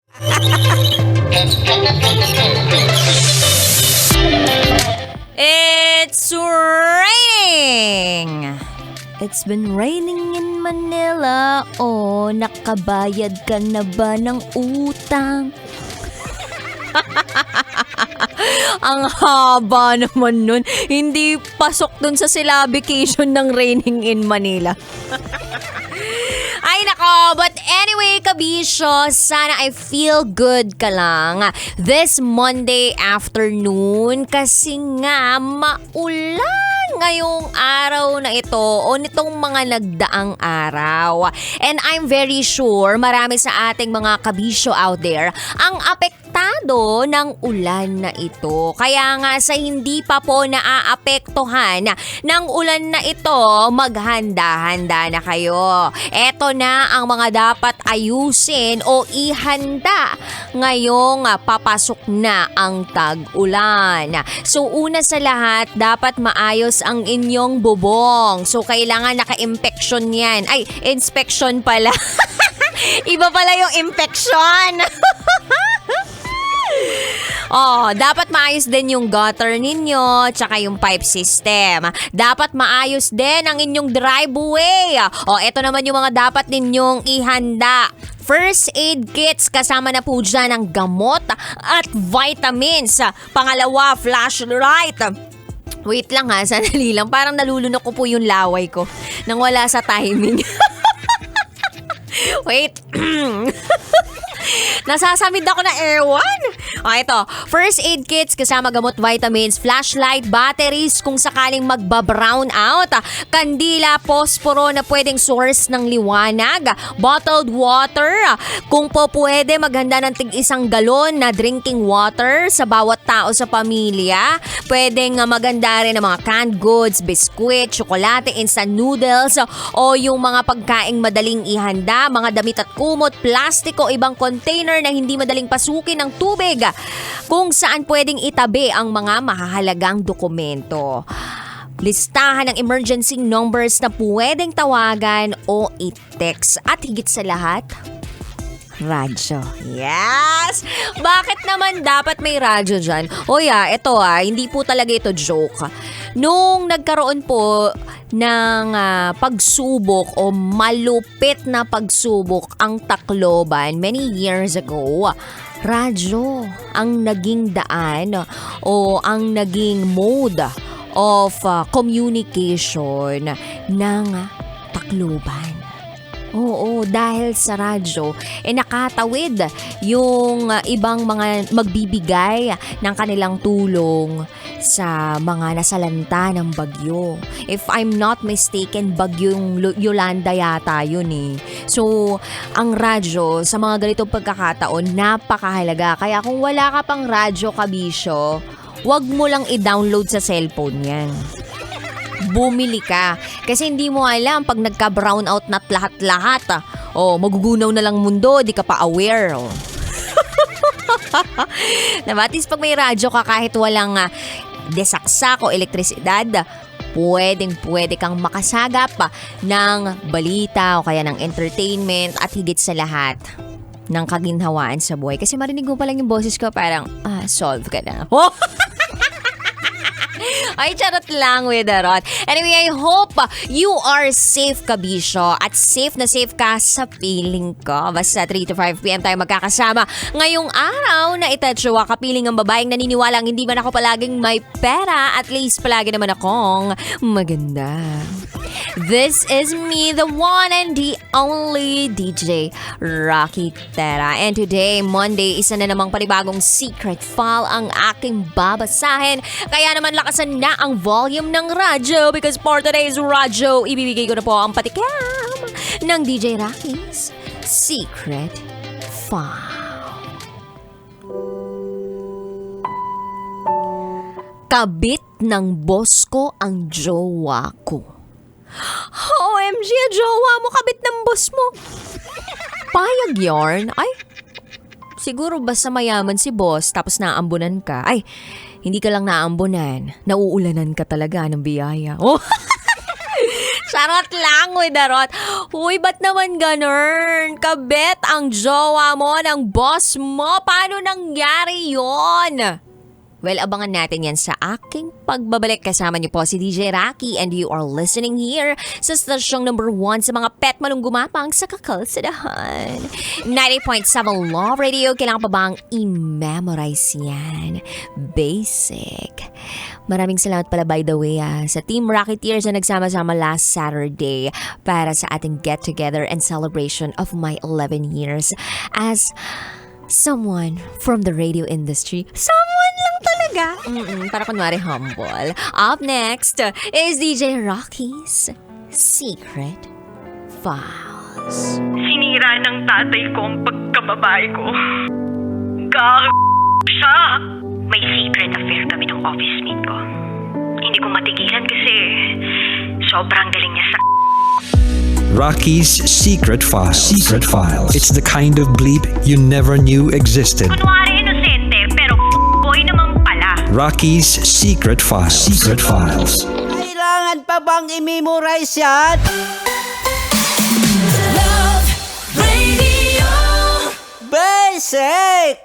It's raining! It's been raining in Manila. Oh, nakabayad ka na ba ng utang? Ang haba naman nun. Hindi pasok dun sa syllabication ng raining in Manila. Ay nako, but anyway, kabisyo, sana I feel good ka lang this Monday afternoon kasi nga maulan ngayong araw na ito o nitong mga nagdaang araw. And I'm very sure marami sa ating mga kabisyo out there ang apektado ng ulan na ito. Kaya nga sa hindi pa po naaapektuhan ng ulan na ito, maghanda-handa na kayo. Eto na ang mga dapat ayusin o ihanda ngayong papasok na ang tag-ulan. So una sa lahat, dapat maayos ang inyong bubong. So kailangan naka-impection yan. Ay, inspection pala. Iba pala yung impection. Oh, dapat maayos din yung gutter ninyo tsaka yung pipe system. Dapat maayos din ang inyong driveway. Oh, eto naman yung mga dapat ninyong ihanda. First aid kits, kasama na po dyan ang gamot at vitamins. Pangalawa, flashlight. Wait lang ha, sandali lang. Parang nalulunok ko po yung laway ko nang wala sa timing. Wait. Nasasamid ako na ewan. O ito, first aid kits kasama gamot, vitamins, flashlight, batteries kung sakaling magba-brown out, kandila, posporo na pwedeng source ng liwanag, bottled water, kung po pwede maghanda ng tig-1 galon na drinking water sa bawat tao sa pamilya. Pwedeng maganda rin ng mga canned goods, biskwit, tsokolate, instant noodles o yung mga pagkaing madaling ihanda, mga damit at kumot, plastic o ibang container na hindi madaling pasukin ng tubig kung saan pwedeng itabi ang mga mahahalagang dokumento. Listahan ng emergency numbers na pwedeng tawagan o i-text at higit sa lahat, radyo. Yes! Bakit naman dapat may radyo dyan? O ito hindi po talaga ito joke. Nung nagkaroon po ng pagsubok o malupit na pagsubok ang Tacloban many years ago, radyo ang naging daan o ang naging mode of communication ng Tacloban. Oo, dahil sa radyo, nakatawid yung ibang mga magbibigay ng kanilang tulong sa mga nasalanta ng bagyo. If I'm not mistaken, bagyong Yolanda yata yun eh. So, ang radyo sa mga ganitong pagkakataon, napakahalaga. Kaya kung wala ka pang radyo, kabisyo, wag mo lang i-download sa cellphone yan. Bumili ka. Kasi hindi mo alam pag nagka-brown out na lahat-lahat. Magugunaw na lang mundo, di ka pa aware. Diba? At least pag may radyo ka kahit walang desaksak o elektrisidad, pwede kang makasagap ng balita o kaya ng entertainment at higit sa lahat ng kaginhawaan sa buhay. Kasi marinig mo pa lang yung boses ko, parang solve ka na. Ay, charot lang with the rot. Anyway, I hope you are safe, kabisyo. At safe na safe ka sa feeling ko. Basta 3 to 5 p.m. tayo magkakasama. Ngayong araw na itatsuwa, kapiling ang babaeng naniniwalang hindi man ako palaging may pera. At least palagi naman akong maganda. This is me, the one and the only DJ Rocky Tera. And today, Monday, isa na namang panibagong secret file ang aking babasahin. Kaya naman lakasan na ang volume ng radyo because for today's radyo, ibibigay ko na po ang patikim ng DJ Rocky's Secret File. Kabit ng boss ko ang jowa ko. OMG, jowa mo, kabit ng boss mo. Payag yarn? Ay, siguro basta mayaman si boss tapos naambunan ka. Ay, hindi ka lang naambunan. Nauulanan ka talaga ng biyaya. Oh. Charot lang, uy, darot. Uy, ba't naman ganun? Kabet ang jowa mo ng boss mo. Paano nangyari yon? Well, abangan natin yan sa aking pagbabalik. Kasama niyo po si DJ Rocky and you are listening here sa stasyong number 1 sa mga pet manong gumapang sa kakalsadahan. 90.7 Love Radio. Kailangan pa bang i-memorize yan? Basic. Maraming salamat pala by the way sa Team Rocketeers na nagsama-sama last Saturday para sa ating get-together and celebration of my 11 years as someone from the radio industry. Someone lang talaga. Para kunwari humble. Up next is DJ Rocky's Secret Files. Sinira ng tatay ko ang pagkababae ko. Siya. May secret affair kami ng office mate ko. Hindi ko matigilan kasi sobrang galing niya sa... Rocky's Secret Files. Secret Files. It's the kind of bleep you never knew existed. Kunwari inosente, pero boy naman pala. Rocky's Secret Files. Secret Files. Kailangan pa bang i-memorize yan? Love Radio. Basic!